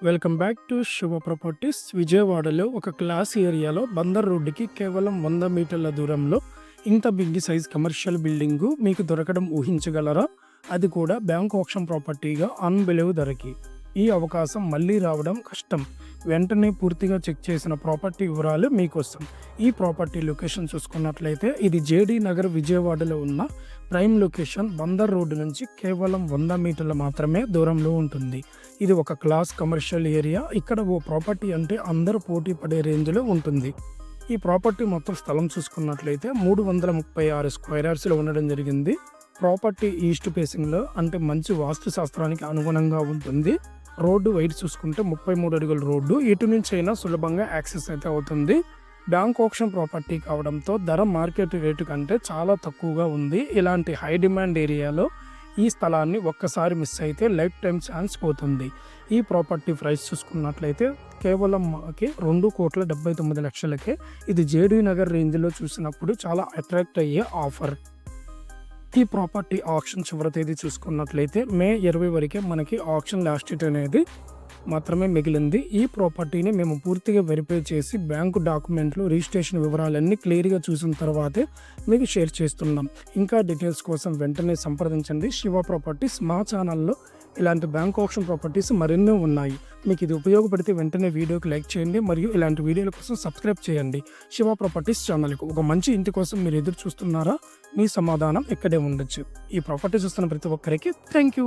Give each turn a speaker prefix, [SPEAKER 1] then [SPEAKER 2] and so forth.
[SPEAKER 1] Welcome back to శుభ properties. విజయవాడలో ఒక క్లాస్ ఏరియాలో బందర్ రోడ్డుకి కేవలం 100 మీటర్ల దూరంలో ఇంత బిగ్ సైజ్ కమర్షియల్ బిల్డింగు మీకు దొరకడం ఊహించగలరా? అది కూడా బ్యాంక్ ఆప్షన్ ప్రాపర్టీగా అన్బిలీవ్ ధరకి. ఈ అవకాశం మళ్ళీ రావడం కష్టం. వెంటనే పూర్తిగా చెక్ చేసిన ప్రాపర్టీ వివరాలు మీకోసం. ఈ ప్రాపర్టీ లొకేషన్ చూసుకున్నట్లయితే ఇది జేడీ నగర్ విజయవాడలో ఉన్న ప్రైమ్ లొకేషన్. బందర్ రోడ్డు నుంచి కేవలం 100 మీటర్ల మాత్రమే దూరంలో ఉంటుంది. ఇది ఒక క్లాస్ కమర్షియల్ ఏరియా. ఇక్కడ ఓ ప్రాపర్టీ అంటే అందరూ పోటీ పడే రేంజ్లో ఉంటుంది. ఈ ప్రాపర్టీ మొత్తం స్థలం చూసుకున్నట్లయితే 336 స్క్వేర్ యార్డ్స్లో ఉండడం జరిగింది. ప్రాపర్టీ ఈస్ట్ ఫేసింగ్లో అంటే మంచి వాస్తు శాస్త్రానికి అనుగుణంగా ఉంటుంది. రోడ్డు వైడ్ చూసుకుంటే 33 అడుగుల రోడ్డు. ఇటు నుంచి అయినా సులభంగా యాక్సెస్ అయితే అవుతుంది. బ్యాంక్ ఆప్షన్ ప్రాపర్టీ కావడంతో ధర మార్కెట్ రేటు కంటే చాలా తక్కువగా ఉంది. ఇలాంటి హై డిమాండ్ ఏరియాలో ఈ స్థలాన్ని ఒక్కసారి మిస్ అయితే లైఫ్ టైం ఛాన్స్ పోతుంది. ఈ ప్రాపర్టీ ప్రైస్ చూసుకున్నట్లయితే కేవలం మనకి 2,79,00,000కే. ఇది జేడీ నగర్ రేంజ్లో చూసినప్పుడు చాలా అట్రాక్ట్ అయ్యే ఆఫర్. ఈ ప్రాపర్టీ ఆప్షన్ చివరి తేదీ చూసుకున్నట్లయితే మే 20 వరకే మనకి ఆప్షన్ లాస్ట్ డేట్ అనేది మాత్రమే మిగిలింది. ఈ ప్రాపర్టీని మేము పూర్తిగా వెరిఫై చేసి బ్యాంకు డాక్యుమెంట్లు, రిజిస్ట్రేషన్ వివరాలన్నీ క్లియర్గా చూసిన తర్వాతే మీకు షేర్ చేస్తున్నాం. ఇంకా డీటెయిల్స్ కోసం వెంటనే సంప్రదించండి శివ ప్రాపర్టీస్. మా ఛానల్లో ఇలాంటి బ్యాంక్ ఆప్షన్ ప్రాపర్టీస్ మరెన్నో ఉన్నాయి. మీకు ఇది ఉపయోగపడితే వెంటనే వీడియోకి లైక్ చేయండి మరియు ఇలాంటి వీడియోల కోసం సబ్స్క్రైబ్ చేయండి శివ ప్రాపర్టీస్ ఛానల్కు. ఒక మంచి ఇంటి కోసం మీరు ఎదురు చూస్తున్నారా? మీ సమాధానం ఇక్కడే ఉండొచ్చు. ఈ ప్రాపర్టీ చూస్తున్న ప్రతి ఒక్కరికి థ్యాంక్ యూ.